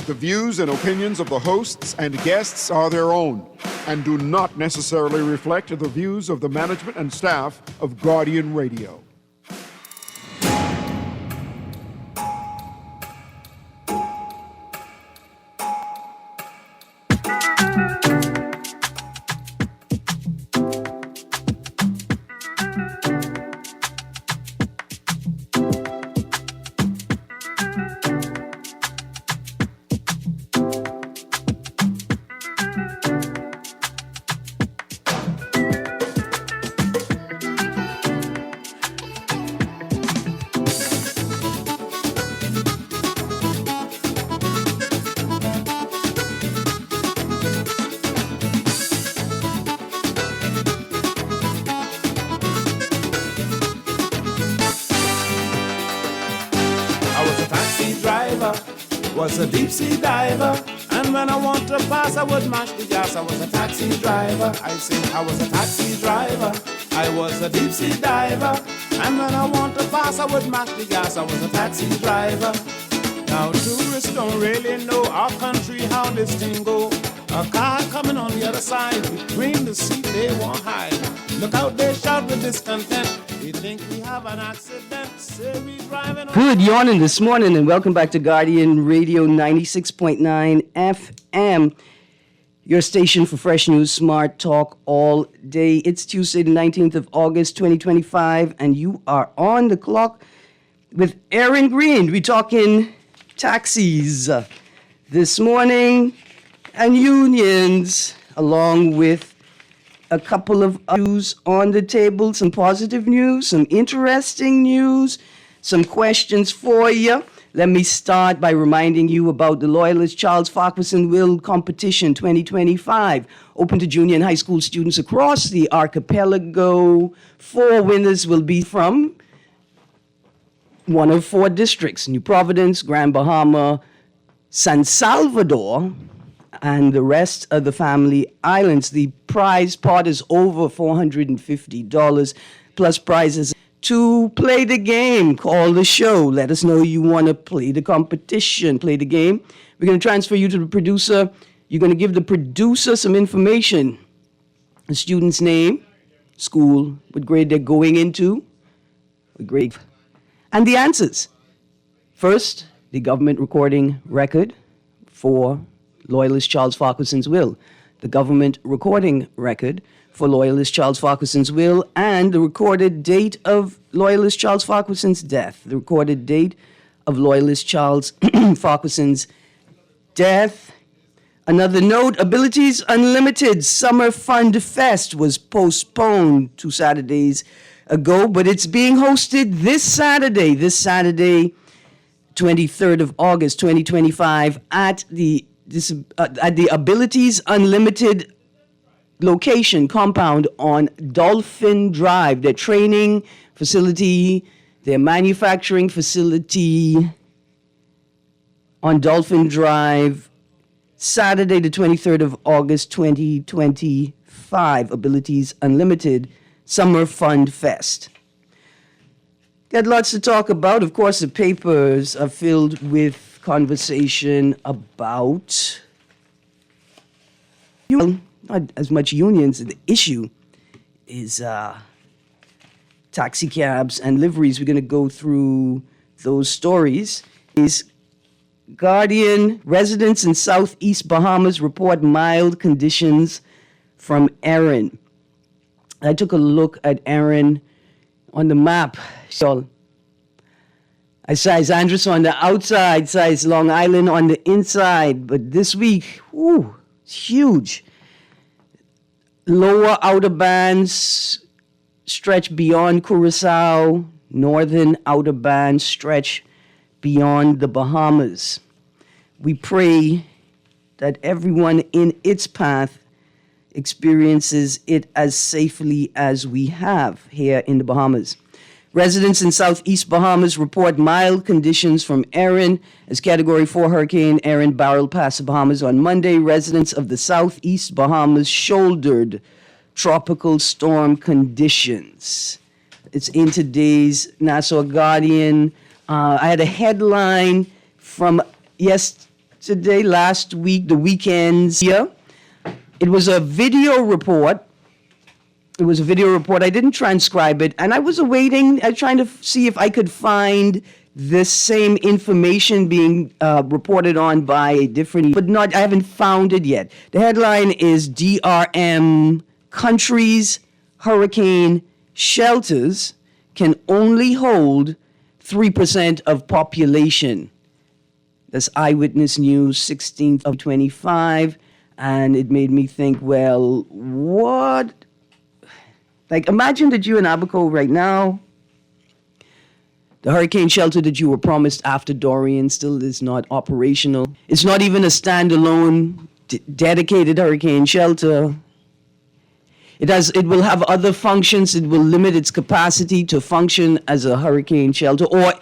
The views and opinions of the hosts and guests are their own and do not necessarily reflect the views of the management and staff of Guardian Radio. Was a deep sea diver, and when I want to pass, I would mash the gas. I was a taxi driver. I say I was a taxi driver. I was a deep sea diver, and when I want to pass, I would mash the gas. I was a taxi driver. Now tourists don't really know our country, how this thing go. A car coming on the other side, between the seat they won't hide. Look out, they shout with discontent. We think we have an accident. Say we driving. Good morning this morning, and welcome back to Guardian Radio 96.9 FM, your station for fresh news, smart talk all day. It's Tuesday, the 19th of August, 2025, and you are on the clock with Erin Greene. We're talking taxis this morning and unions, along with a couple of news on the table, some positive news, some interesting news, some questions for you. Let me start by reminding you about the Loyalist Charles Farquharson Will Competition 2025, open to junior and high school students across the archipelago. 4 winners will be from one of 4 districts: New Providence, Grand Bahama, San Salvador, and the rest of the family islands. The prize pot is over $450, plus prizes. To play the game, call the show. Let us know you want to play the competition, play the game. We're going to transfer you to the producer. You're going to give the producer some information: the student's name, school, what grade they're going into, what grade, and the answers. First, the government recording record for Loyalist Charles Farquharson's will, the government recording record for Loyalist Charles Farquharson's will, and the recorded date of Loyalist Charles Farquharson's death. The recorded date of Loyalist Charles Farquharson's death. Another note: Abilities Unlimited Summer Fund Fest was postponed 2 Saturdays ago, but it's being hosted this Saturday, 23rd of August, 2025, at the Abilities Unlimited location compound on Dolphin Drive, their training facility, their manufacturing facility on Dolphin Drive, Saturday, the 23rd of August, 2025, Abilities Unlimited Summer Fund Fest. Got lots to talk about. Of course, the papers are filled with conversation about, not as much unions. The issue is taxi cabs and liveries. We're going to go through those stories. Is Guardian: residents in Southeast Bahamas report mild conditions from Erin. I took a look at Erin on the map. So I size Andros on the outside, size Long Island on the inside. But this week, it's huge. Lower outer bands stretch beyond Curacao. Northern outer bands stretch beyond the Bahamas. We pray that everyone in its path experiences it as safely as we have here in the Bahamas. Residents in Southeast Bahamas report mild conditions from Erin as Category 4 Hurricane Erin barreled past the Bahamas on Monday. Residents of the Southeast Bahamas shouldered tropical storm conditions. It's in today's Nassau Guardian. I had a headline from yesterday, last week, the weekends here. It was a video report. I didn't transcribe it, and I was trying to see if I could find this same information being reported on by a different, I haven't found it yet. The headline is DRM countries' hurricane shelters can only hold 3% of population. That's Eyewitness News, 16th of 25, and it made me think, well, what? Like, imagine that you're in Abaco right now. The hurricane shelter that you were promised after Dorian still is not operational. It's not even a standalone, dedicated hurricane shelter. It will have other functions. It will limit its capacity to function as a hurricane shelter, or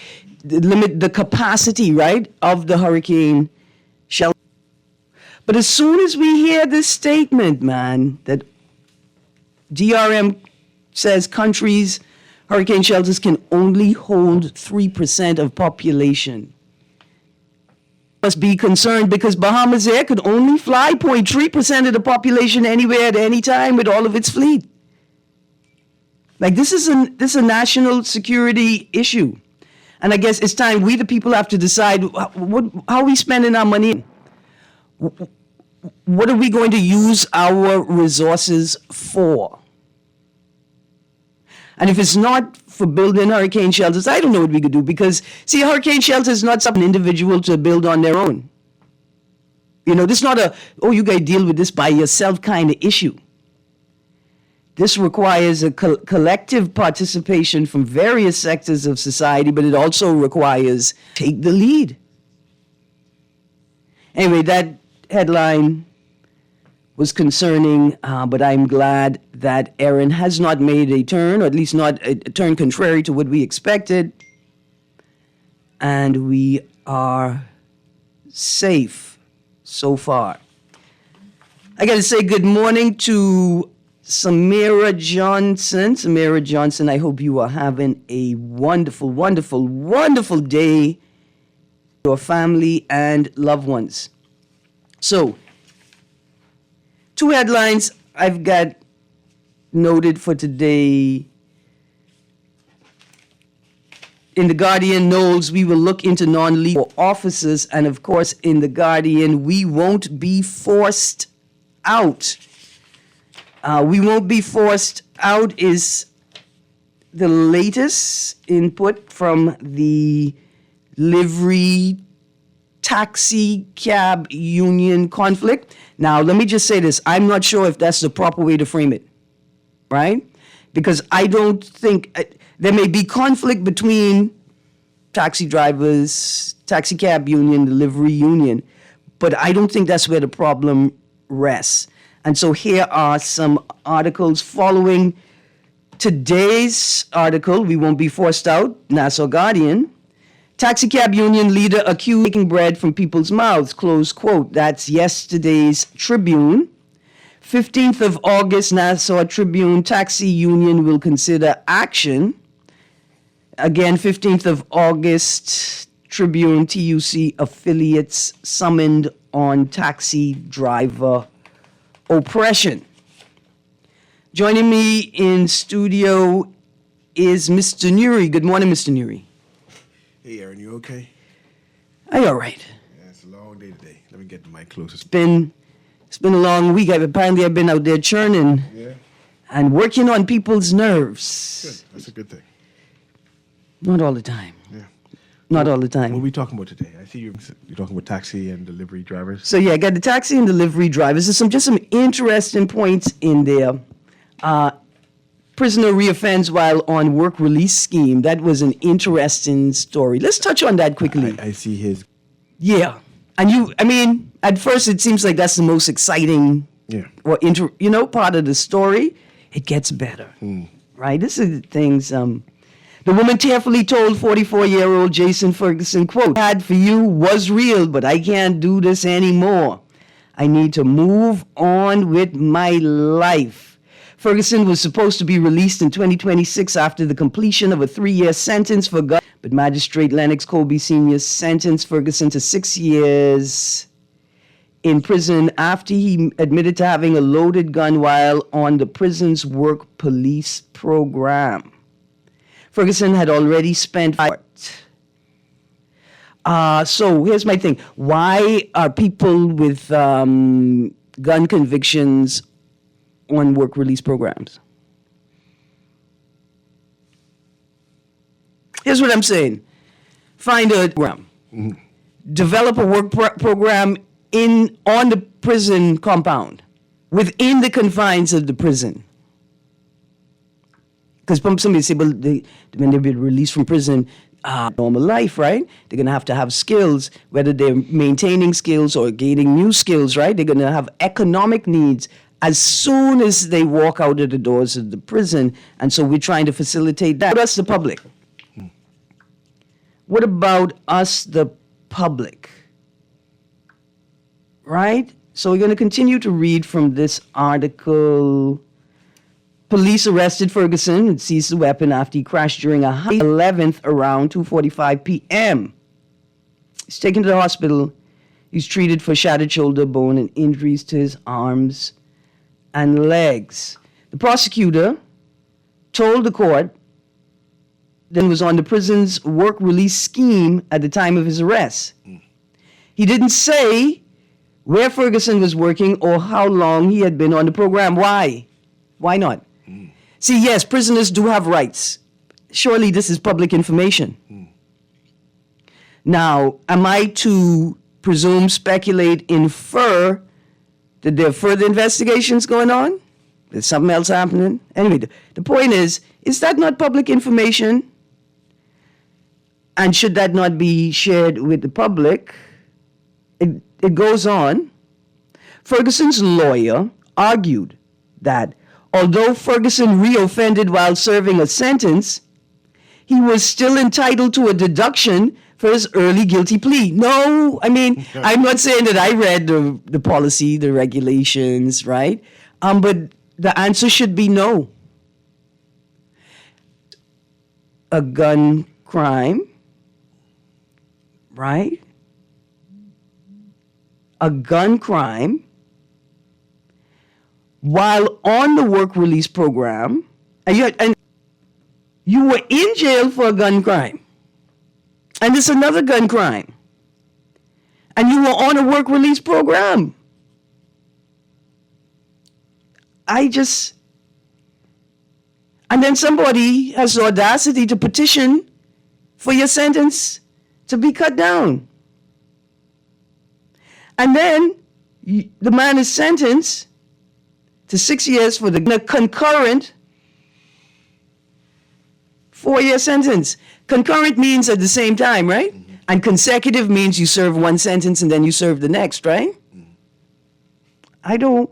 limit the capacity, right, of the hurricane shelter. But as soon as we hear this statement, man, that DRM says countries' hurricane shelters can only hold 3% of population, must be concerned, because Bahamas Air could only fly 0.3% of the population anywhere at any time with all of its fleet. Like, this is a national security issue. And I guess it's time we, the people, have to decide how are we spending our money? What are we going to use our resources for? And if it's not for building hurricane shelters, I don't know what we could do, because, see, a hurricane shelter is not something individual to build on their own. You know, this is not you guys deal with this by yourself kind of issue. This requires a collective participation from various sectors of society, but it also requires take the lead. Anyway, that headline was concerning, but I'm glad that Erin has not made a turn, or at least not a turn contrary to what we expected. And we are safe so far. I got to say good morning to Samira Johnson. Samira Johnson, I hope you are having a wonderful, wonderful, wonderful day, your family and loved ones. So, two headlines I've got noted for today. In The Guardian, Knowles, we will look into non-legal officers. And of course, in The Guardian, we won't be forced out. We won't be forced out is the latest input from the livery taxi cab union conflict. Now, let me just say this. I'm not sure if that's the proper way to frame it, right? Because I don't think there may be conflict between taxi drivers, taxi cab union, the livery union, but I don't think that's where the problem rests. And so here are some articles following today's article, We Won't Be Forced Out, Nassau Guardian. Taxi cab union leader accused of taking bread from people's mouths, close quote. That's yesterday's Tribune. 15th of August, Nassau Tribune taxi union will consider action. Again, 15th of August, Tribune TUC affiliates summoned on taxi driver oppression. Joining me in studio is Mr. Nuri. Good morning, Mr. Nuri. Hey, Erin, you okay? Are you all right? Yeah, it's a long day today. Let me get the mic closer. It's been a long week. Apparently I've been out there churning and working on people's nerves. Good. That's a good thing. Not all the time. Yeah. Not all the time. What are we talking about today? I see you're talking about taxi and delivery drivers. So yeah, I got the taxi and delivery drivers. There's just some interesting points in there. Prisoner reoffends while on work release scheme. That was an interesting story. Let's touch on that quickly. I see his. Yeah. And at first it seems like that's the most exciting or part of the story. It gets better. Right? This is the things. The woman tearfully told 44-year-old Jason Ferguson, quote, "I had for you was real, but I can't do this anymore. I need to move on with my life." Ferguson was supposed to be released in 2026 after the completion of a 3-year sentence for gun, but Magistrate Lennox Colby Sr. sentenced Ferguson to 6 years in prison after he admitted to having a loaded gun while on the prison's work police program. Ferguson had already spent. So here's my thing. Why are people with gun convictions on work release programs? Here's what I'm saying. Find a program. Develop a work program on the prison compound, within the confines of the prison. Because somebody say, well, when they be released from prison, normal life, right? They're going to have skills, whether they're maintaining skills or gaining new skills, right? They're going to have economic needs as soon as they walk out of the doors of the prison. And so we're trying to facilitate that. What about us, the public? What about us, the public? Right? So we're going to continue to read from this article. Police arrested Ferguson and seized the weapon after he crashed during a 11th around 2:45 p.m. He's taken to the hospital. He's treated for shattered shoulder bone and injuries to his arms and legs. The prosecutor told the court that he was on the prison's work release scheme at the time of his arrest. He didn't say where Ferguson was working or how long he had been on the program. Why? Why not? See, yes, prisoners do have rights. Surely this is public information. Now, am I to presume, speculate, infer that there are further investigations going on? There's something else happening? Anyway, the point is that not public information? And should that not be shared with the public? It goes on. Ferguson's lawyer argued that although Ferguson reoffended while serving a sentence, he was still entitled to a deduction for his early guilty plea. No, I mean, I'm not saying that I read the policy, the regulations, right? But the answer should be no. A gun crime, right? A gun crime while on the work release program, and you were in jail for a gun crime, and it's another gun crime, and you were on a work release program. And then somebody has the audacity to petition for your sentence to be cut down. And then the man is sentenced to 6 years for the concurrent 4-year sentence. Concurrent means at the same time, right? Mm-hmm. And consecutive means you serve one sentence and then you serve the next, right? Mm-hmm.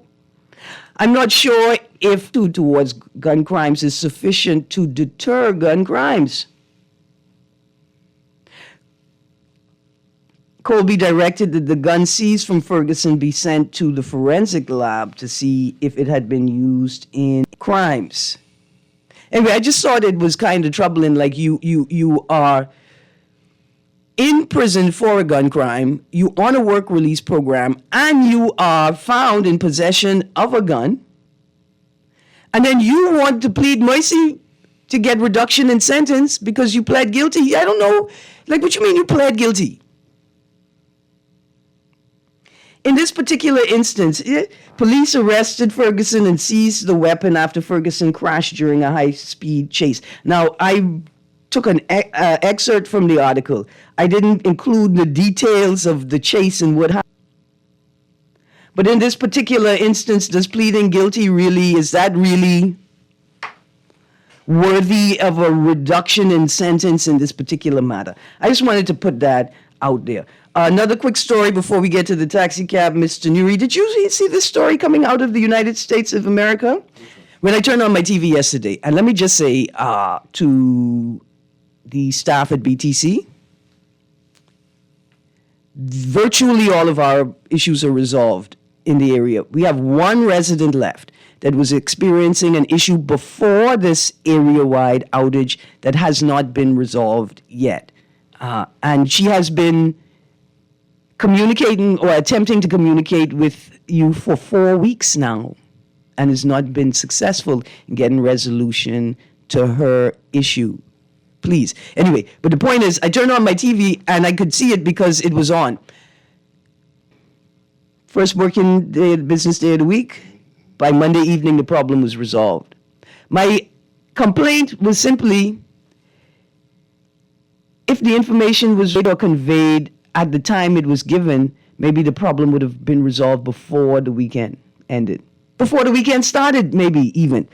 I'm not sure if towards gun crimes is sufficient to deter gun crimes. Colby directed that the gun seized from Ferguson be sent to the forensic lab to see if it had been used in crimes. Anyway, I just thought it was kind of troubling, like you are in prison for a gun crime, you on a work release program, and you are found in possession of a gun, and then you want to plead mercy to get reduction in sentence because you pled guilty. I don't know, like, what you mean you pled guilty? In this particular instance, police arrested Ferguson and seized the weapon after Ferguson crashed during a high-speed chase. Now, I took an excerpt from the article. I didn't include the details of the chase and what happened. But in this particular instance, does pleading guilty is that really worthy of a reduction in sentence in this particular matter? I just wanted to put that out there. Another quick story before we get to the taxi cab, Mr. Nuri. Did you see this story coming out of the United States of America? When I turned on my TV yesterday, and let me just say to the staff at BTC, virtually all of our issues are resolved in the area. We have one resident left that was experiencing an issue before this area-wide outage that has not been resolved yet. And she has been communicating or attempting to communicate with you for 4 weeks now and has not been successful in getting resolution to her issue. Please. Anyway, but the point is, I turned on my TV and I could see it because it was on. First working day, business day of the week. By Monday evening, the problem was resolved. My complaint was simply, if the information was read or conveyed at the time it was given, maybe the problem would have been resolved before the weekend ended. Before the weekend started, maybe even.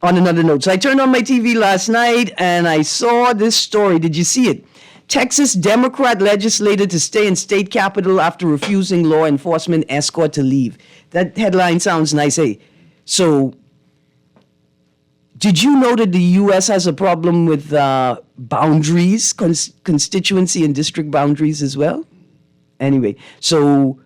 On another note, so I turned on my TV last night and I saw this story. Did you see it? Texas Democrat legislator to stay in state capitol after refusing law enforcement escort to leave. That headline sounds nice, eh? So, did you know that the U.S. has a problem with boundaries, constituency and district boundaries as well? Anyway, so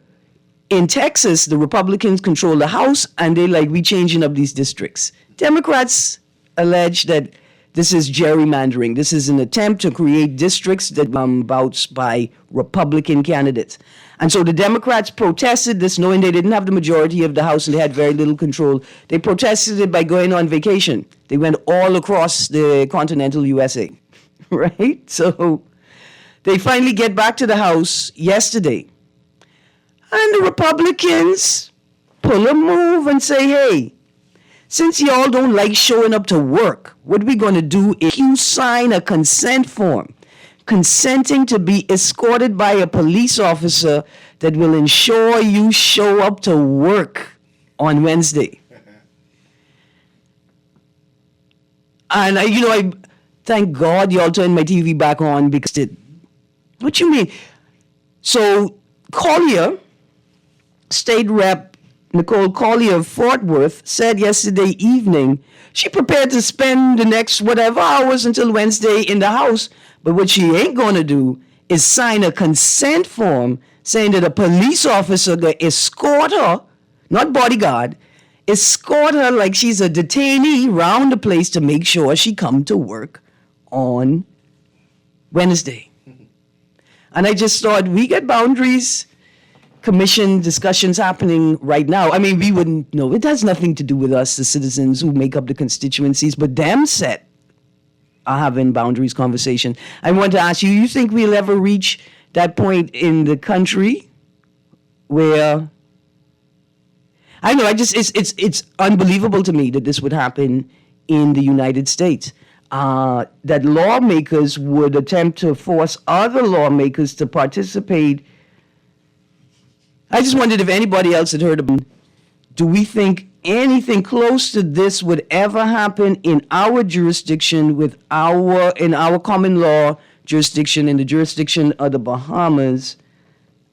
in Texas, the Republicans control the House and they we changing up these districts. Democrats allege that this is gerrymandering. This is an attempt to create districts that bouts by Republican candidates. And so the Democrats protested this, knowing they didn't have the majority of the House and they had very little control. They protested it by going on vacation. They went all across the continental USA, right? So they finally get back to the House yesterday. And the Republicans pull a move and say, hey, since y'all don't like showing up to work, what we're going to do is you sign a consent form, consenting to be escorted by a police officer that will ensure you show up to work on Wednesday. And I thank God y'all turned my TV back on because it. What you mean? So Collier, State Rep Nicole Collier of Fort Worth, said yesterday evening she prepared to spend the next whatever hours until Wednesday in the House, but what she ain't going to do is sign a consent form saying that a police officer will escort her, not bodyguard, escort her like she's a detainee round the place to make sure she come to work on Wednesday. And I just thought, we get boundaries, commission discussions happening right now. I mean, we wouldn't know. It has nothing to do with us, the citizens who make up the constituencies, but them set are having boundaries conversation. I want to ask you, you think we'll ever reach that point in the country where, I know, it's unbelievable to me that this would happen in the United States. That lawmakers would attempt to force other lawmakers to participate. I just wondered if anybody else had heard of them. Do we think anything close to this would ever happen in our jurisdiction in our common law jurisdiction, in the jurisdiction of the Bahamas?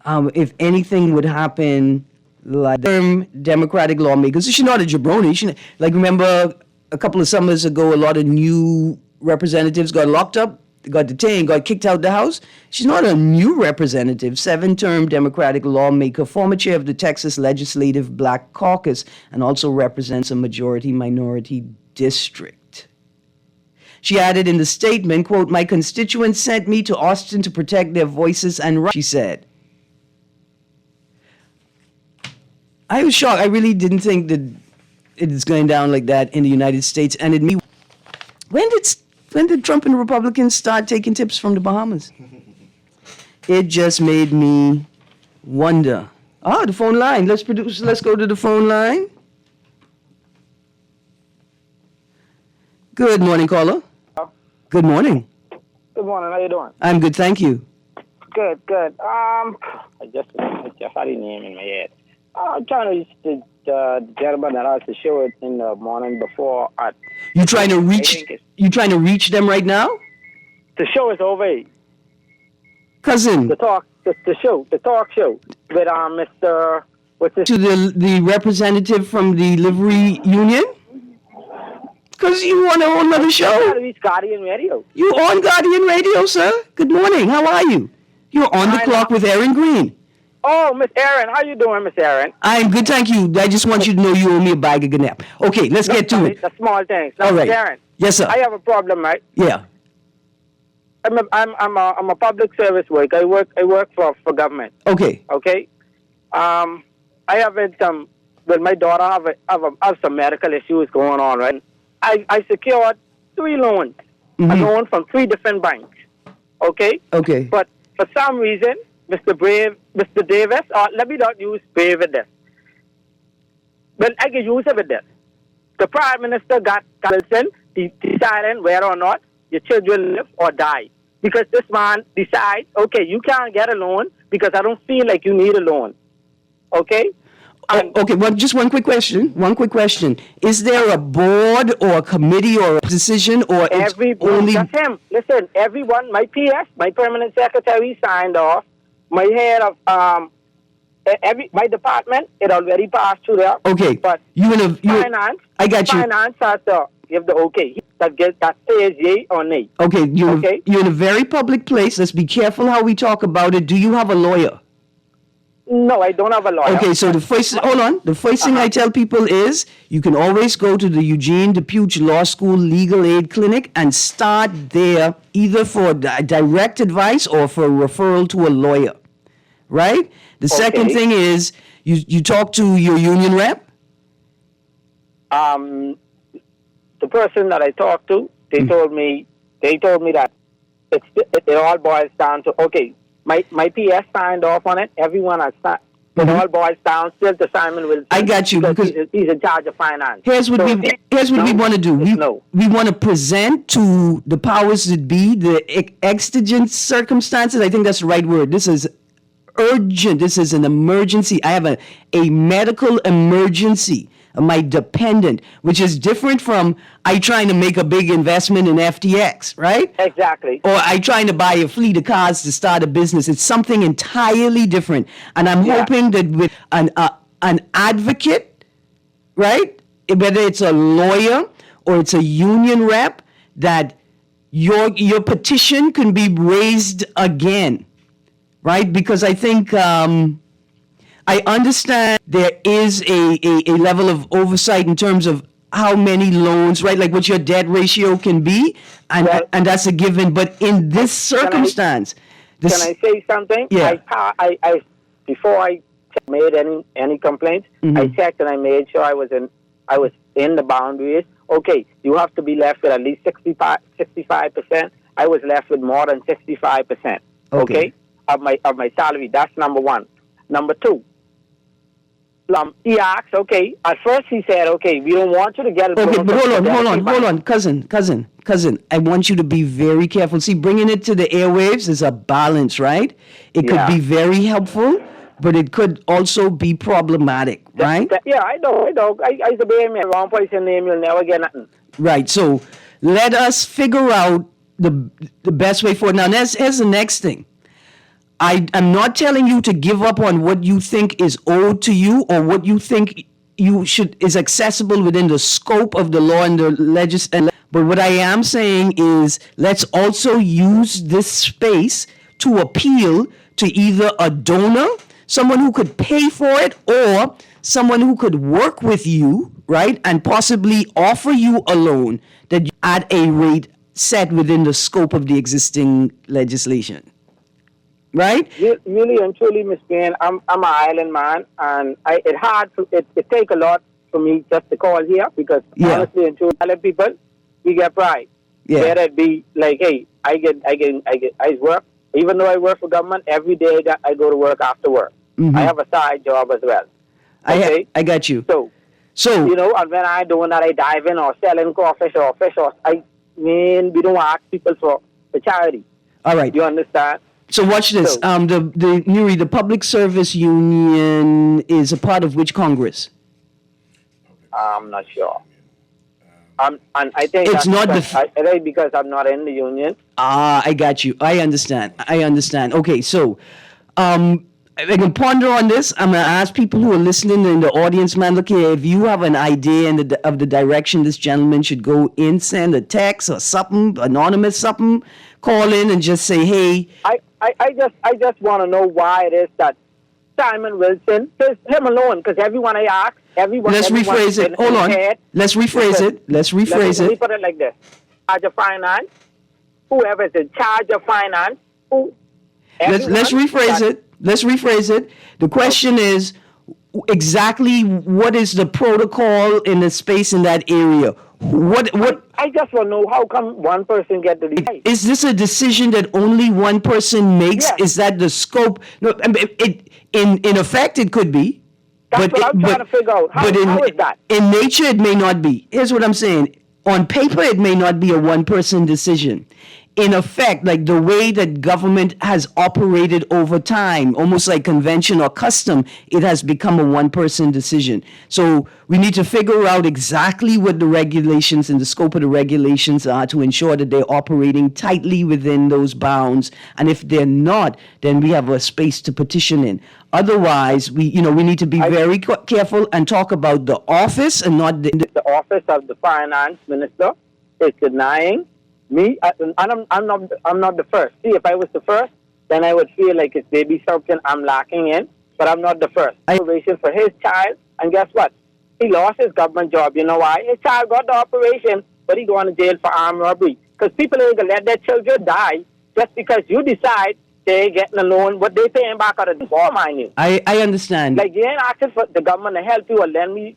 If anything would happen like Democratic lawmakers, she's not a jabroni. Remember a couple of summers ago, a lot of new representatives got locked up, got detained, got kicked out of the House. She's not a new representative, 7-term Democratic lawmaker, former chair of the Texas Legislative Black Caucus, and also represents a majority-minority district. She added in the statement, quote, "My constituents sent me to Austin to protect their voices and rights," she said. I was shocked. I really didn't think that it is going down like that in the United States. And when did Trump and Republicans start taking tips from the Bahamas? It just made me wonder. The phone line. Let's go to the phone line. Good morning, caller. Good morning. Good morning. How you doing? I'm good, thank you. Good. I just had his name in my head. I'm trying to reach the gentleman that has the show it in the morning before. You trying to reach them right now? The show is over. Cousin. The talk show with Mr. What's his? To the representative from the Livery Union? Because you on a whole other show. I'm trying to reach Guardian Radio. You on Guardian Radio, sir? Good morning. How are you? You're on the clock with Erin Greene. Oh, Miss Erin, how you doing, Miss Erin? I'm good, thank you. I just want you to know you owe me a bag of Gnap. Okay, let's get to it. The small things. Now, All right. Miss Erin. Yes, sir. I have a problem, right? Yeah. I'm a public service worker. I work for government. Okay. Okay. I have had some. Well, my daughter have some medical issues going on, right? I secured 3 loans, a loan from 3 different banks. Okay. Okay. But for some reason, Mr. Davis, or let me not use Brave with this. Well, I can use it with this. The Prime Minister got Wilson deciding whether or not your children live or die. Because this man decides, okay, you can't get a loan because I don't feel like you need a loan. Okay? Okay, well, just one quick question. Is there a board or a committee or a decision, or it's only... That's him. Listen, everyone, my PS, my permanent secretary signed off. My head of my department, it already passed through there. Okay, but finance, I got you. Finance has to give the okay. That says yay or nay. Okay, you're in a very public place. Let's be careful how we talk about it. Do you have a lawyer? No, I don't have a lawyer. Okay, so the first thing I tell people is you can always go to the Eugene DePuch Law School Legal Aid Clinic and start there either for direct advice or for referral to a lawyer, right? The second thing is you talk to your union rep? The person that I talked to, they told me that it all boils down to, okay, my PS signed off on it. Everyone has signed. It all boils down still to Simon Wilson. I got you because he's in charge of finance. Here's what we want to do. We want to present to the powers that be the exigent circumstances. I think that's the right word. This is urgent. This is an emergency. I have a medical emergency. My dependent, which is different from I trying to make a big investment in FTX, right? Exactly. Or I trying to buy a fleet of cars to start a business. It's something entirely different. And I'm hoping that with an advocate, right, whether it's a lawyer or it's a union rep, that your petition can be raised again, right? Because I think... I understand there is a level of oversight in terms of how many loans, right? Like what your debt ratio can be, and that's a given. But in this circumstance, can I say something? Yeah. I before I made any complaints, I checked and I made sure I was in the boundaries. Okay, you have to be left with at least 65%. I was left with more than 65%. Okay, of my salary. That's number one. Number two. He asked, okay, at first he said, okay, we don't want you to get a loan. Okay, but hold on, cousin. I want you to be very careful. See, bringing it to the airwaves is a balance, right? It could be very helpful, but it could also be problematic, right? I know. I used to be in the wrong place and name, you'll never get nothing. Right, so let us figure out the best way forward. Now, here's the next thing. I'm not telling you to give up on what you think is owed to you or what you think is accessible within the scope of the law and the legislation. But what I am saying is let's also use this space to appeal to either a donor, someone who could pay for it, or someone who could work with you, right, and possibly offer you a loan that at a rate set within the scope of the existing legislation. Right? Really and truly, Miss Greene, I'm an island man, and it take a lot for me just to call here because honestly and truly, island people, we get pride. Yeah. Whether it be like, hey, I work, even though I work for government, every day I go to work after work. I have a side job as well. Okay? I got you. So you know, and when I doing that, I dive in or selling crawfish or fish or we don't ask people for charity. All right. You understand? So watch this. The Public Service Union is a part of which Congress? I'm not sure. And I think it's not because I'm not in the union. I got you. I understand. Okay, so I can ponder on this. I'm going to ask people who are listening in the audience, man, look here, if you have an idea of the direction this gentleman should go in, send a text or something, anonymous something, call in and just say, hey. I just want to know why it is that Simon Wilson, him alone, because everyone I ask, Let's rephrase it. Hold on. Let's rephrase it. Let me put it like this. As a finance, whoever's in charge of finance, Let's rephrase it. Let's rephrase it. The question is exactly what is the protocol in the space in that area? What I just want to know how come one person get the decide. is this a decision that only one person makes? Yes. Is that the scope? No, I mean, in effect it could be. That's what I'm trying to figure out. How is that? In nature, it may not be. Here's what I'm saying. On paper, it may not be a one-person decision. In effect, like the way that government has operated over time, almost like convention or custom, it has become a one-person decision. So we need to figure out exactly what the regulations and the scope of the regulations are to ensure that they're operating tightly within those bounds. And if they're not, then we have a space to petition in. Otherwise, we need to be very careful and talk about the office and not The office of the finance minister is denying me, and I'm not the first. See, if I was the first, then I would feel like it's maybe something I'm lacking in, but I'm not the first. Operation for his child, and guess what? He lost his government job. You know why? His child got the operation, but he going to jail for armed robbery. Because people ain't going to let their children die just because you decide they getting a loan, what they paying back out of the form, I knew. I understand. Like, you ain't asking for the government to help you or lend me,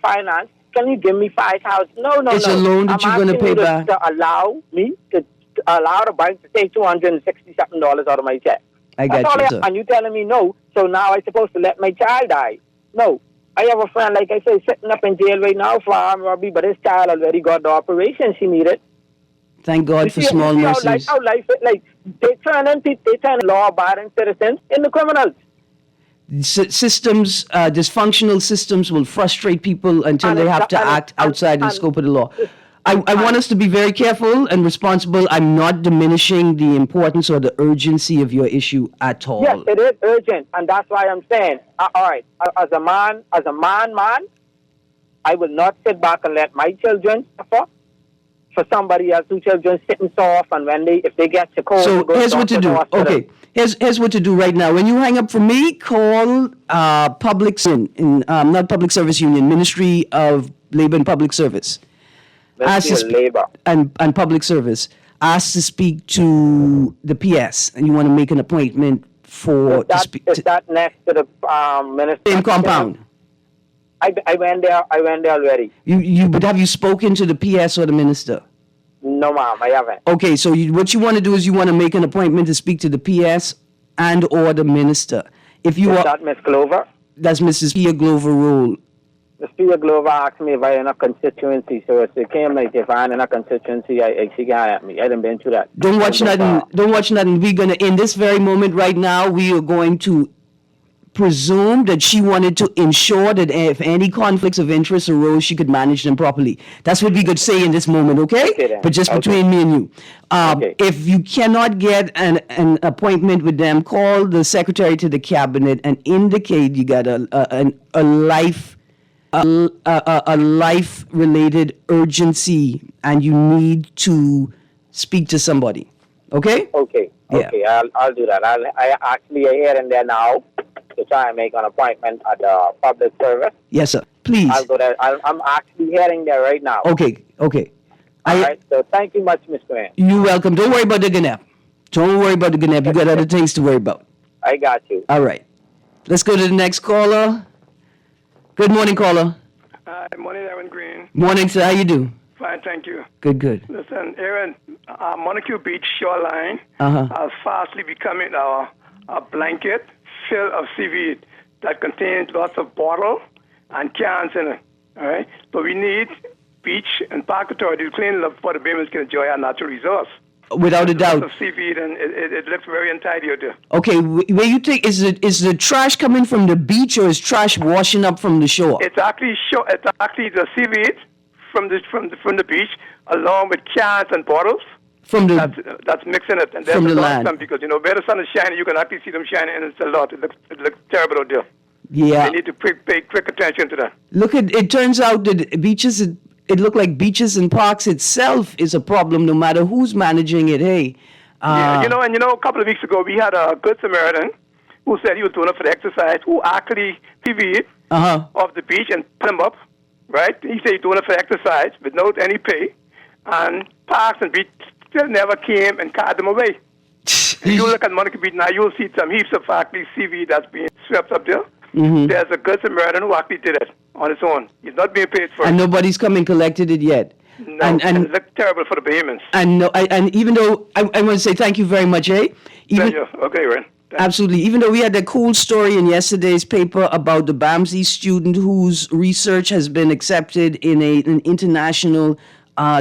finance, can you give me $5,000? No. It's a loan that you're going to pay back. To allow me to allow the bank to take $260-something out of my check. I got That's you, all sir. and you telling me no, so now I'm supposed to let my child die. No. I have a friend, like I say, sitting up in jail right now for armed robbery, but his child already got the operation she needed. Thank God for small mercies. How life is like they turn law-abiding citizens into criminals. Systems, dysfunctional systems will frustrate people until they have to act outside the scope of the law. I want us to be very careful and responsible. I'm not diminishing the importance or the urgency of your issue at all. Yes, it is urgent, and that's why I'm saying, all right, as a man, I will not sit back and let my children suffer for somebody else whose children sitting soft, and if they get to court. So here's what to do. Okay, here's what to do right now. When you hang up from me, call not Public Service Union, Ministry of Labor and Public Service. Labor and Public Service. Ask to speak to the PS, and you want to make an appointment for to speak. Is that next to the minister? Same compound. I went there already. But have you spoken to the PS or the minister? No, ma'am, I haven't. Okay, so what you want to do is you want to make an appointment to speak to the PS and or the minister. If you is that Miss Glover? That's Mrs. Pia Glover Rule. Miss Pia Glover asked me if I in a constituency, so it came like if I'm in a constituency, she got at me. I didn't been through that. Don't watch nothing. Don't watch nothing. We're gonna in this very moment right now. We are going to presume that she wanted to ensure that if any conflicts of interest arose, she could manage them properly. That's what we could say in this moment, okay? But just between me and you. If you cannot get an appointment with them, call the secretary to the cabinet and indicate you got a life-related urgency and you need to speak to somebody, okay? Okay. I'll do that. I actually here and there now to try and make an appointment at the public service. Yes, sir. Please. I'll go there. I'm actually heading there right now. Okay. All right. So thank you much, Mr. Green. You're welcome. Don't worry about the GNAP. Don't worry about the GNAP. You got other things to worry about. I got you. All right. Let's go to the next caller. Good morning, caller. Hi, morning, Erin Greene. Morning, sir. How you do? Fine, thank you. Good. Listen, Erin, Montague Beach shoreline is fastly becoming a blanket filled of seaweed that contains lots of bottles and cans in it. All right, but we need beach and park authority to clean it up before the Baymans can enjoy our natural resource. Without a doubt. Lots of seaweed, and it looks very untidy out there. Okay, where you think is the trash coming from the beach or is trash washing up from the shore? It's actually the seaweed from the beach, along with cans and bottles. That's mixing it, and from the land. Because where the sun is shining, you can actually see them shining, and it's a lot. It looks terrible out there. Yeah, they need to pay quick attention to that. It turns out that beaches. It looked like beaches and parks itself is a problem, no matter who's managing it. Hey, yeah, a couple of weeks ago we had a good Samaritan who said he was doing it for the exercise, who actually PV'd off the beach and put him up. Right? He said he's doing it for exercise without any pay, and parks and beach still never came and carried them away. If you look at Monica Beach now, you'll see some heaps of actually seaweed that's being swept up there. Mm-hmm. There's a good Samaritan who actually did it on his own. He's not being paid for it. And nobody's come and collected it yet. No, and it looked terrible for the Bahamians. And no, and even though I want to say thank you very much, eh? Okay, Erin. Absolutely. Even though we had that cool story in yesterday's paper about the BAMSI student whose research has been accepted in an international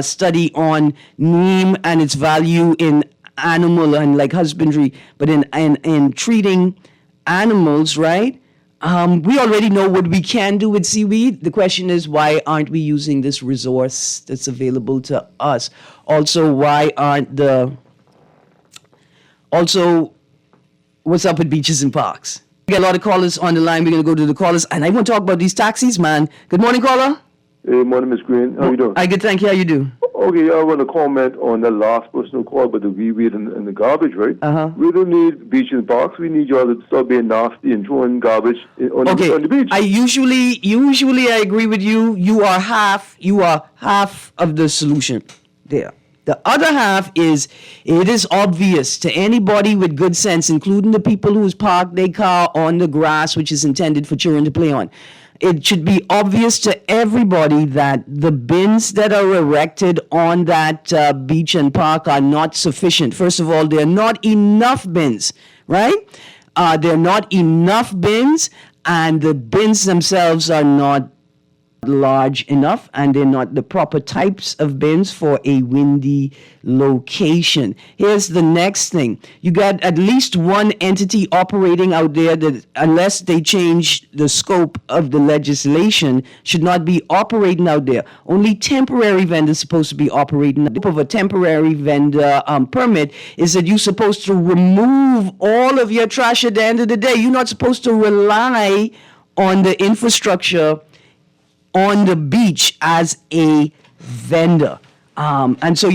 study on neem and its value in animal and like husbandry, but in treating animals, right? We already know what we can do with seaweed. The question is, why aren't we using this resource that's available to us? Also, why aren't what's up with beaches and parks? We got a lot of callers on the line. We're going to go to the callers. And I want to talk about these taxis, man. Good morning, caller. Hey, morning, Ms. Greene. How you doing? I good, thank you. How you do? Okay, I want to comment on the last personal call about the weed and the garbage, right? Uh-huh. We don't need beach and parks. We need y'all to stop being nasty and throwing garbage on the beach. I usually I agree with you. You are half of the solution there. The other half is, it is obvious to anybody with good sense, including the people who's parked their car on the grass, which is intended for children to play on. It should be obvious to everybody that the bins that are erected on that beach and park are not sufficient. First of all, there are not enough bins, right? There are not enough bins, and the bins themselves are not large enough, and they're not the proper types of bins for a windy location. Here's the next thing. You got at least one entity operating out there that, unless they change the scope of the legislation, should not be operating out there. Only temporary vendors supposed to be operating. The scope of a temporary vendor permit is that you're supposed to remove all of your trash at the end of the day. You're not supposed to rely on the infrastructure on the beach as a vendor. And so,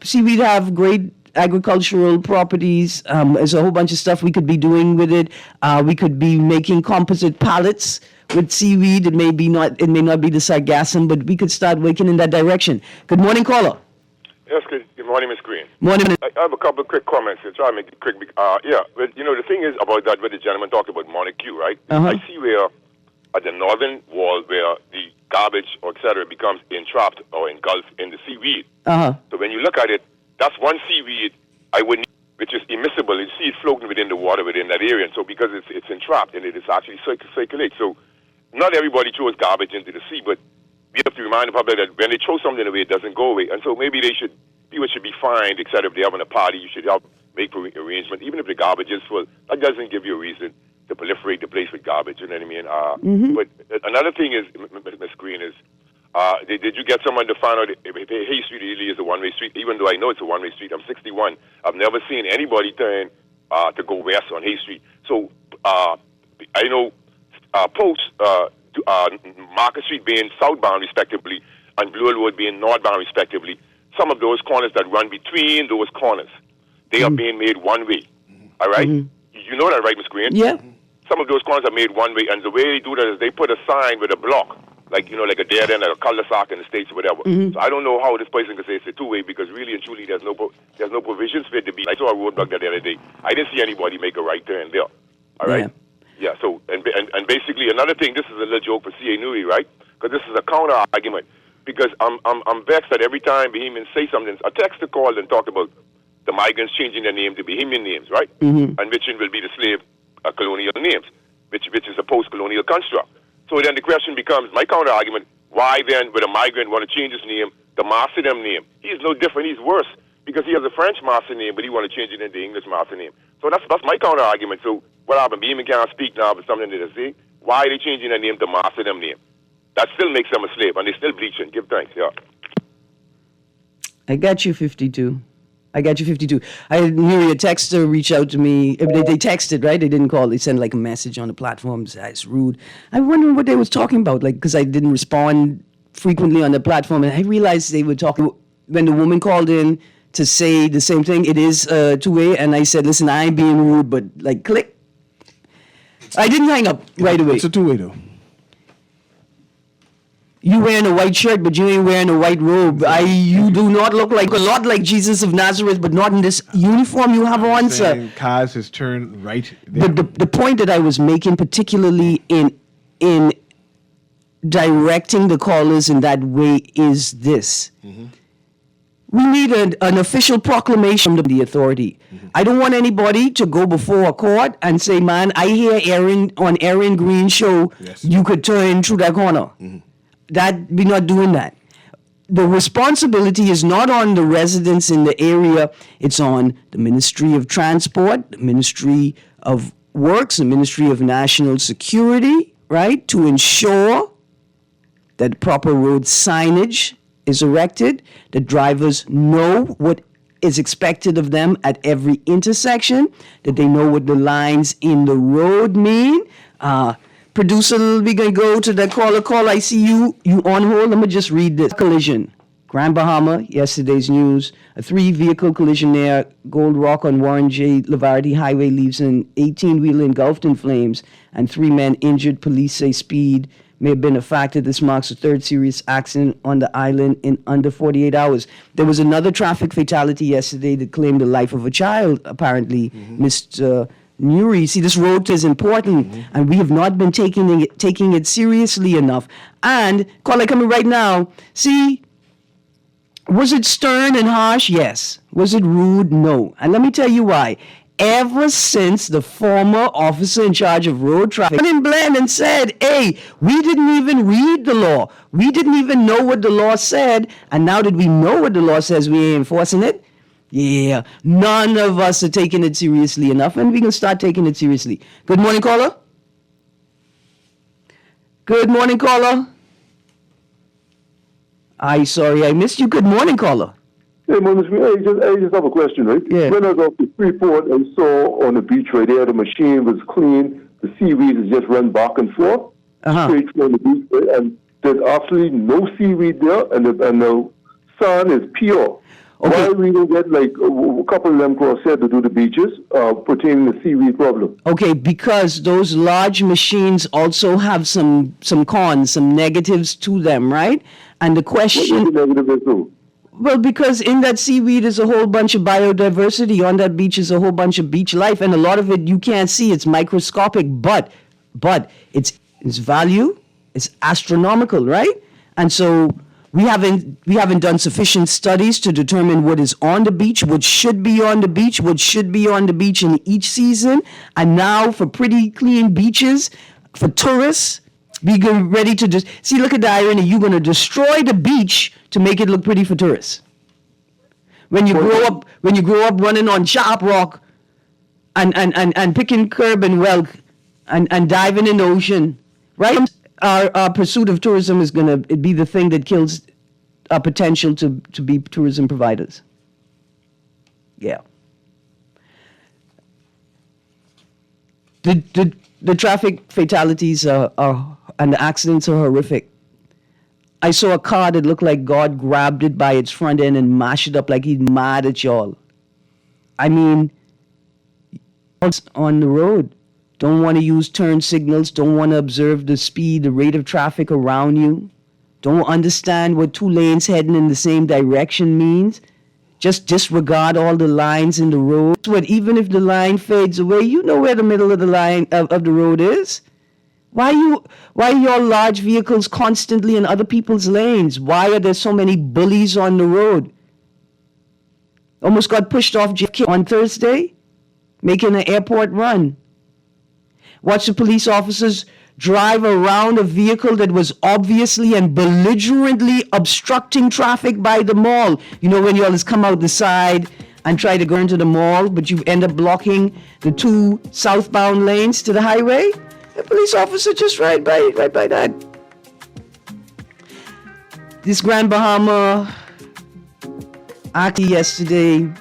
see, we have great agricultural properties. There's a whole bunch of stuff we could be doing with it. We could be making composite pallets with seaweed. It may not be the sargassum, but we could start working in that direction. Good morning, caller. Yes, good morning, Ms. Greene. Morning. I have a couple of quick comments here. Try to make it quick. But, the thing is about that, what the gentleman talked about Montague, right? Uh-huh. I see where at the northern wall where the garbage or et cetera becomes entrapped or engulfed in the seaweed. Uh-huh. So when you look at it, that's one seaweed which is immiscible. You see it floating within the water within that area. And so because it's entrapped and it is actually circulate. So not everybody throws garbage into the sea, but we have to remind the public that when they throw something away, it doesn't go away. And so maybe people should be fined, et cetera. If they're having a party, you should help make arrangements. Even if the garbage is full, that doesn't give you a reason to proliferate the place with garbage, you know what I mean? But another thing is, Ms. Greene, is did you get someone to find out if Hay Street really is a one-way street? Even though I know it's a one-way street, I'm 61. I've never seen anybody turn to go west on Hay Street. So I know Post, Market Street being southbound, respectively, and Blue Road being northbound, respectively. Some of those corners that run between those corners, they are being made one-way. All right? You know that, right, Ms. Greene? Yeah. Some of those corners are made one way, and the way they do that is they put a sign with a block, like a dead end, like a cul-de-sac in the States or whatever. So I don't know how this person can say it's a two-way, because really and truly there's no provisions for it to be. I saw a roadblock the other day. I didn't see anybody make a right turn there. All right? Yeah, so, and basically another thing, this is a little joke for C.A. Newey, right? Because this is a counter-argument. Because I'm vexed that every time Bahamians say something, a texter called and talked about the migrants changing their name to Bahamian names, right? And which will be the slave colonial names, which is a post-colonial construct. So then the question becomes, my counter-argument, why then would a migrant want to change his name to Marcedem name? He's no different, he's worse, because he has a French master name, but he want to change it into English master name. So that's my counter-argument. So what happened? Bahamian can't speak now, but something that they say, why are they changing their name to Marcedem name? That still makes them a slave, and they're still bleaching. Give thanks, yeah. I got you, 52. I knew a texter reach out to me. They texted, right? They didn't call. They sent like a message on the platform. It's rude. I'm wondering what they was talking about, like, because I didn't respond frequently on the platform, and I realized they were talking when the woman called in to say the same thing. It is two-way, and I said, listen, I ain't being rude, but like, click. I didn't hang up right away. It's a two-way, though. You wearing a white shirt, but you ain't wearing a white robe. You do not look like a lot like Jesus of Nazareth, but not in this uniform you have on, sir. Kaz has turned right there. The point that I was making, particularly in directing the callers in that way, is this. Mm-hmm. We need an official proclamation from the authority. Mm-hmm. I don't want anybody to go before a court and say, man, I hear Erin on Erin Greene show, yes, you could turn through that corner. Mm-hmm. We're not doing that. The responsibility is not on the residents in the area. It's on the Ministry of Transport, the Ministry of Works, the Ministry of National Security, right, to ensure that proper road signage is erected, that drivers know what is expected of them at every intersection, that they know what the lines in the road mean. Producer, we're going to go to the caller. Call, I see you on hold. Let me just read this. Collision. Grand Bahama, yesterday's news. A 3-vehicle collision near Gold Rock on Warren J. Lavardi Highway leaves an 18-wheeler engulfed in flames and 3 men injured. Police say speed may have been a factor. This marks the 3rd serious accident on the island in under 48 hours. There was another traffic fatality yesterday that claimed the life of a child, apparently. Mm-hmm. Mr. Nuri, see, this road is important, mm-hmm, and we have not been taking it seriously enough. And, caller coming right now, see, was it stern and harsh? Yes. Was it rude? No. And let me tell you why. Ever since the former officer in charge of road traffic went in blend and said, hey, we didn't even read the law. We didn't even know what the law said. And now that we know what the law says, we ain't enforcing it. Yeah, none of us are taking it seriously enough, and we can start taking it seriously. Good morning, caller. Good morning, caller. Sorry, I missed you. Good morning, caller. Hey, I just have a question, right? Yeah. When I was off the Freeport, I saw on the beach right there, the machine was clean, the seaweed is just run back and forth, straight from the beach, right? And there's absolutely no seaweed there, and the sun is pure. Okay. Why we don't get like a couple of them cross-set to do the beaches pertaining to the seaweed problem? Okay, because those large machines also have some cons, some negatives to them, right? And the question... What is the negative too? Well, because in that seaweed is a whole bunch of biodiversity. On that beach is a whole bunch of beach life, and a lot of it you can't see. It's microscopic, but its value is astronomical, right? And so we haven't done sufficient studies to determine what is on the beach, what should be on the beach, what should be on the beach in each season. And now for pretty clean beaches, for tourists, be ready to see. Look at the irony. You're going to destroy the beach to make it look pretty for tourists. When you grow up running on sharp rock, and picking curb and whelk, and diving in the ocean, right? Our pursuit of tourism is going to be the thing that kills our potential to be tourism providers. Yeah. The traffic fatalities and the accidents are horrific. I saw a car that looked like God grabbed it by its front end and mashed it up like he's mad at y'all. I mean, on the road. Don't want to use turn signals. Don't want to observe the speed, the rate of traffic around you. Don't understand what 2 lanes heading in the same direction means. Just disregard all the lines in the road. But even if the line fades away, you know where the middle of the line of the road is. Why are your large vehicles constantly in other people's lanes? Why are there so many bullies on the road? Almost got pushed off JFK on Thursday, making an airport run. Watch the police officers drive around a vehicle that was obviously and belligerently obstructing traffic by the mall. You know when you always come out the side and try to go into the mall, but you end up blocking the 2 southbound lanes to the highway? The police officer just right by that. This Grand Bahama act yesterday,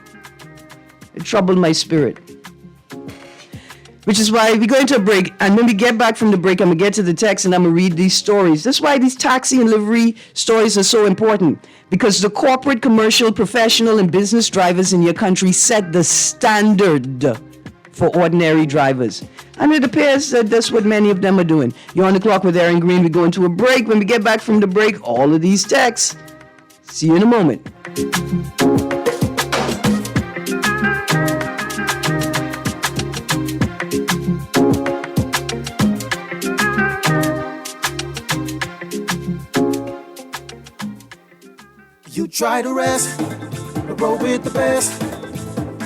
it troubled my spirit. Which is why we go into a break, and when we get back from the break, I'm going to get to the text and I'm going to read these stories. That's why these taxi and livery stories are so important, because the corporate, commercial, professional, and business drivers in your country set the standard for ordinary drivers. And it appears that that's what many of them are doing. You're on the clock with Erin Greene. We go into a break. When we get back from the break, all of these texts. See you in a moment. You try to rest, but roll with the best.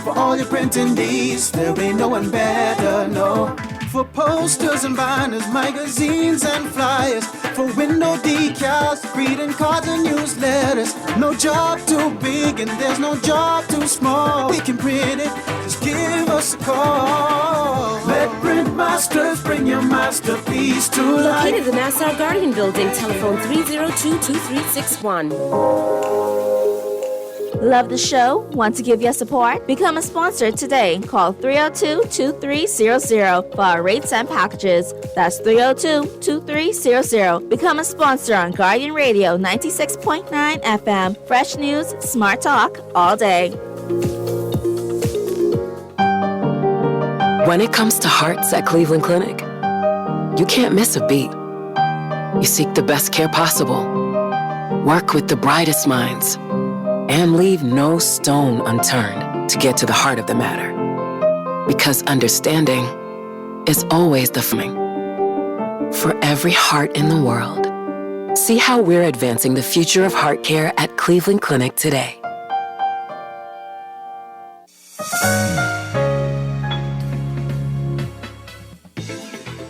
For all your printing needs, there ain't no one better, no. For posters and banners, magazines and flyers, for window decals, greeting cards and newsletters. No job too big and there's no job too small. We can print it, just give us a call. Let Print Masters bring your masterpiece to life. Located in the Nassau Guardian Building, telephone 302-2361. Love the show? Want to give your support? Become a sponsor today. Call 302-2300 for our rates and packages. That's 302-2300. Become a sponsor on Guardian Radio 96.9 FM. Fresh news, smart talk, all day. When it comes to hearts at Cleveland Clinic, you can't miss a beat. You seek the best care possible, work with the brightest minds, and leave no stone unturned to get to the heart of the matter. Because understanding is always the thing. For every heart in the world, see how we're advancing the future of heart care at Cleveland Clinic today.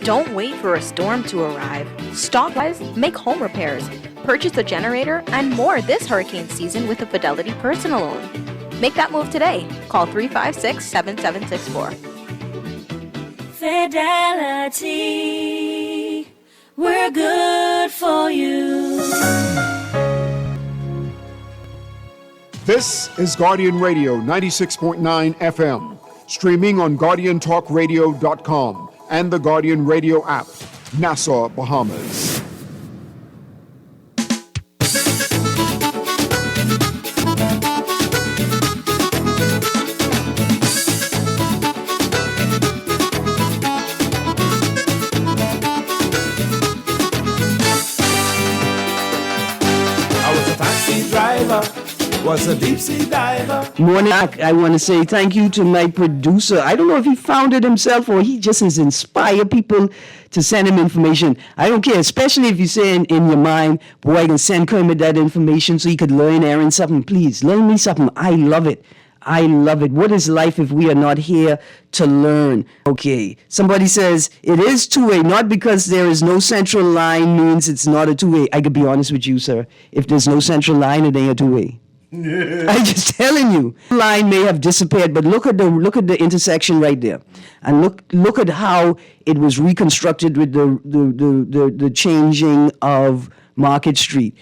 Don't wait for a storm to arrive. Stop, make home repairs, purchase a generator, and more this hurricane season with a Fidelity personal loan. Make that move today. Call 356-7764. Fidelity, we're good for you. This is Guardian Radio 96.9 FM, streaming on GuardianTalkRadio.com and the Guardian Radio app, Nassau, Bahamas. Was a deep sea diver. Morning. I want to say thank you to my producer. I don't know if he found it himself or he just has inspired people to send him information. I don't care, especially if you say in your mind, boy, I can send Kermit that information so he could learn Erin something. Please, learn me something. I love it. I love it. What is life if we are not here to learn? Okay, somebody says it is two-way, not because there is no central line means it's not a two-way. I could be honest with you, sir. If there's no central line, it ain't a two-way. I'm just telling you. The line may have disappeared, but look at the intersection right there, and look at how it was reconstructed with the changing of Market Street.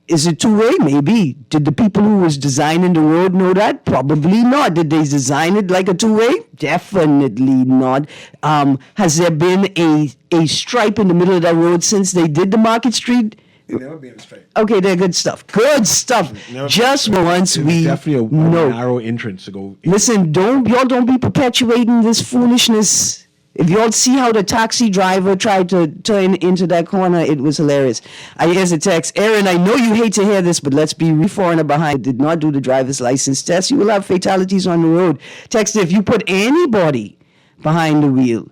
Is it two-way? Maybe. Did the people who was designing the road know that? Probably not. Did they design it like a two-way? Definitely not. Has there been a stripe in the middle of that road since they did the Market Street? Never be in a straight. Okay, they're good stuff. Good stuff. Just once we definitely know. A narrow entrance to go. Listen, don't be perpetuating this foolishness. If y'all see how the taxi driver tried to turn into that corner, it was hilarious. Here's a text. Erin, I know you hate to hear this, but let's be foreigner behind. Did not do the driver's license test. You will have fatalities on the road. Text, if you put anybody behind the wheel,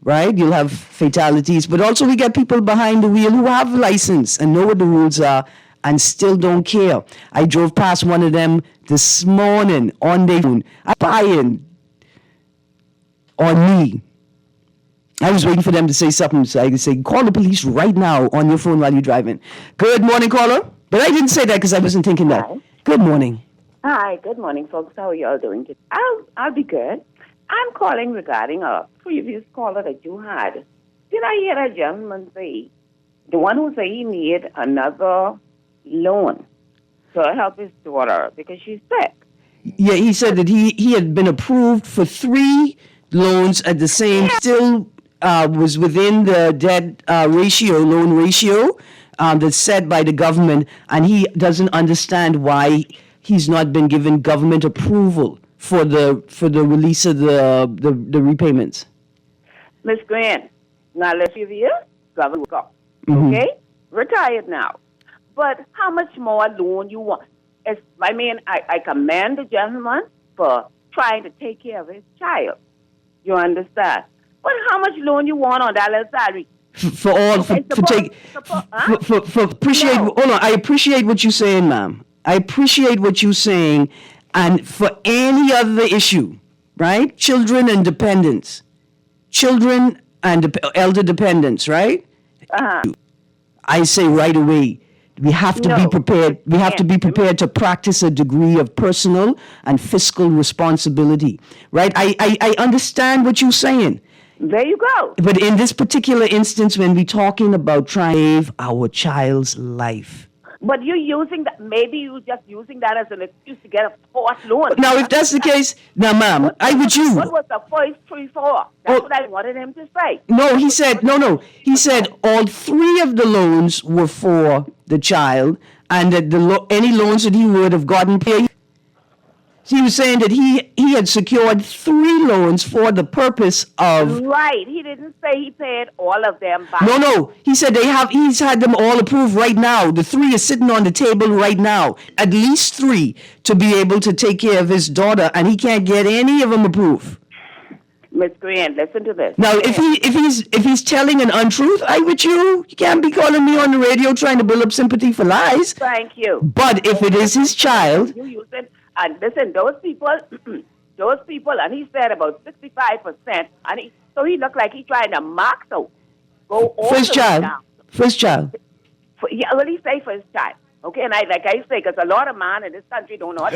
right, you'll have fatalities. But also we get people behind the wheel who have license and know what the rules are and still don't care. I drove past one of them this morning on their phone, spying on me. I was waiting for them to say something so I could say, call the police right now on your phone while you're driving. Good morning, caller. But I didn't say that because I wasn't thinking that. Hi. Good morning. Hi, good morning, folks. How are you all doing today? I'll be good. I'm calling regarding a previous caller that you had. Did I hear a gentleman say, the one who said he needed another loan to help his daughter because she's sick? Yeah, he said that he had been approved for 3 loans at the same, still was within the debt loan ratio that's set by the government, and he doesn't understand why he's not been given government approval for the release of the repayments. Miss Greene, now let's give you Governor go. Mm-hmm. Okay? Retired now. But how much more loan you want? I commend the gentleman for trying to take care of his child. You understand? But how much loan you want on that little salary? I appreciate what you're saying, ma'am. I appreciate what you're saying. And for any other issue, right? Children and dependents. Children and elder dependents, right? I say right away, we have to be prepared. We have to be prepared to practice a degree of personal and fiscal responsibility, right? I understand what you're saying. There you go. But in this particular instance, when we're talking about trying to save our child's life. But you're using that, maybe you're just using that as an excuse to get a forced loan. Now, if that's the case, now, ma'am, What was the first 3, 4? That's what I wanted him to say. No, he said, He said all 3 of the loans were for the child, and that any loans that he would have gotten paid. He was saying that he had secured 3 loans for the purpose of... Right. He didn't say he paid all of them back. No. He said he's had them all approved right now. The 3 are sitting on the table right now. At least 3 to be able to take care of his daughter, and he can't get any of them approved. Miss Greene, listen to this. Now, if he's telling an untruth, you can't be calling me on the radio trying to build up sympathy for lies. Thank you. But if it is his child... You use it. And listen, those people, and he said about 65%, and so he looked like he's trying to max out. Go all for his the way child. down. For his child. Well, he say for his child. Okay, and I say, because a lot of men in this country don't know what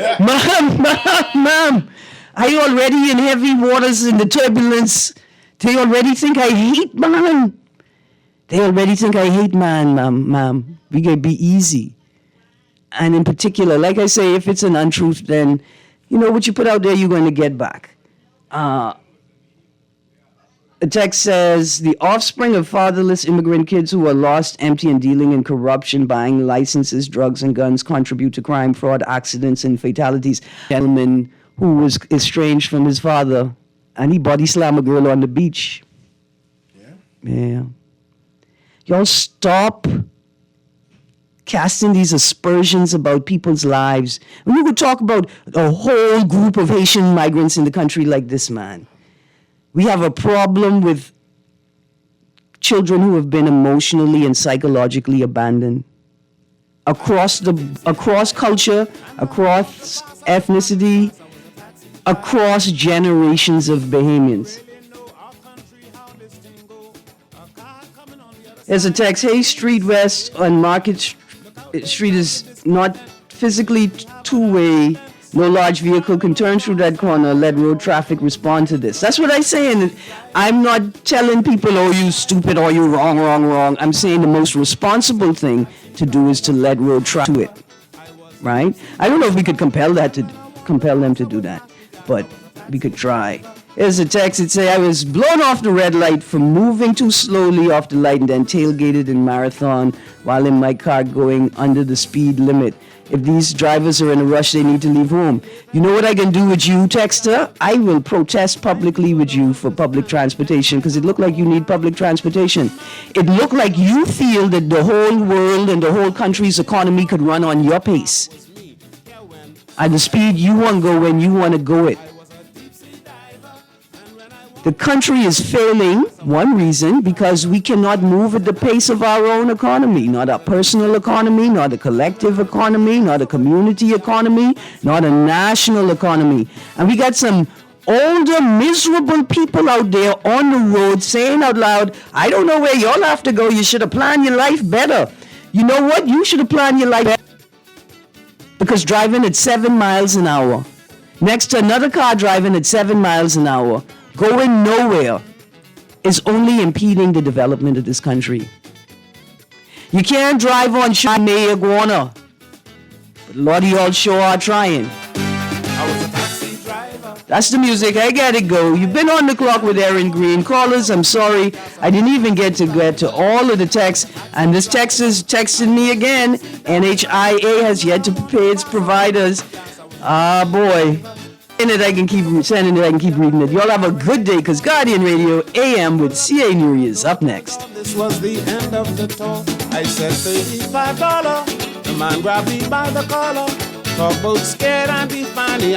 Ma'am, I already in heavy waters in the turbulence. They already think I hate man. Ma'am. We gotta be easy. And in particular, like I say, if it's an untruth, then, what you put out there, you're going to get back. The text says, the offspring of fatherless immigrant kids who are lost, empty, and dealing in corruption, buying licenses, drugs, and guns contribute to crime, fraud, accidents, and fatalities. A gentleman who was estranged from his father, and he body slammed a girl on the beach. Yeah. Y'all stop casting these aspersions about people's lives. And we would talk about a whole group of Haitian migrants in the country like this, man. We have a problem with children who have been emotionally and psychologically abandoned. Across culture, across ethnicity, across generations of Bahamians. There's a text, hey, Street West on Market Street is not physically two-way. No large vehicle can turn through that corner. Let road traffic respond to this. That's what I say. And I'm not telling people, oh, you stupid, or you wrong. I'm saying the most responsible thing to do is to let road traffic do it. Right? I don't know if we could compel them to do that, but we could try. Here's a text that say, I was blown off the red light for moving too slowly off the light and then tailgated in marathon while in my car going under the speed limit. If these drivers are in a rush, they need to leave home. You know what I can do with you, texter? I will protest publicly with you for public transportation because it looked like you need public transportation. It looked like you feel that the whole world and the whole country's economy could run on your pace. At the speed you want to go when you want to go it. The country is failing, one reason, because we cannot move at the pace of our own economy, not a personal economy, not a collective economy, not a community economy, not a national economy. And we got some older, miserable people out there on the road saying out loud, I don't know where y'all have to go, you should have planned your life better. You know what? You should have planned your life better. Because driving at 7 miles an hour, next to another car driving at 7 miles an hour, going nowhere, is only impeding the development of this country. You can't drive on marijuana, but a lot of y'all sure are trying. That's the music. I gotta go. You've been on the clock with Erin Greene. Callers, I'm sorry. I didn't even get to all of the texts. And this text is texting me again. NHIA has yet to pay its providers. Ah, boy. it, I can keep sending it, I can keep reading it. Y'all have a good day, because Guardian Radio AM with C.A. Nuri is up next. This was the end of the talk. I said $35. The man grabbed me by the collar. Talk about scared and be funny.